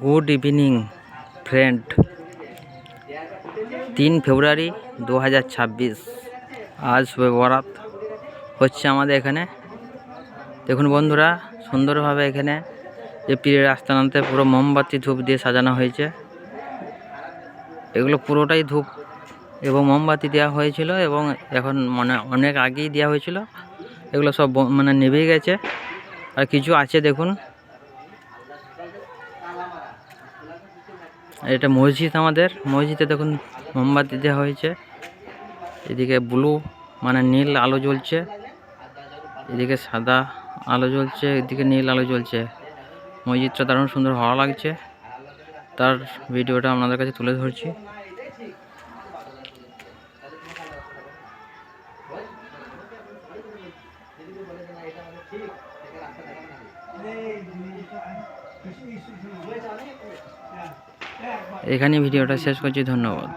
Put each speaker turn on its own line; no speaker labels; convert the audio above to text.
Good evening friend. 3 ফেব্রুয়ারি 2026 আজ শবে বরাত হচ্ছে আমাদের এখানে। দেখুন বন্ধুরা, সুন্দরভাবে এখানে যে পীরের আস্তানাতে পুরো মোমবাতি ধূপ দিয়ে সাজানো হয়েছে। এগুলো পুরোটাই ধূপ এবং মোমবাতি দেওয়া হয়েছিল এবং এখন মানে অনেক আগেই দেওয়া হয়েছিল। এগুলো সব মানে নিভে গেছে, আর কিছু আছে দেখুন। এটা মসজিদ, আমাদের মসজিদে দেখুন মোমবাতি দেওয়া হয়েছে। এদিকে ব্লু মানে নীল আলো জ্বলছে, এদিকে সাদা আলো জ্বলছে, এদিকে নীল আলো জ্বলছে। মসজিদটা দারুণ সুন্দর ভালো লাগছে, তার ভিডিওটা আপনাদের কাছে তুলে ধরছি। এখানে ভিডিওটা শেষ করছি, ধন্যবাদ।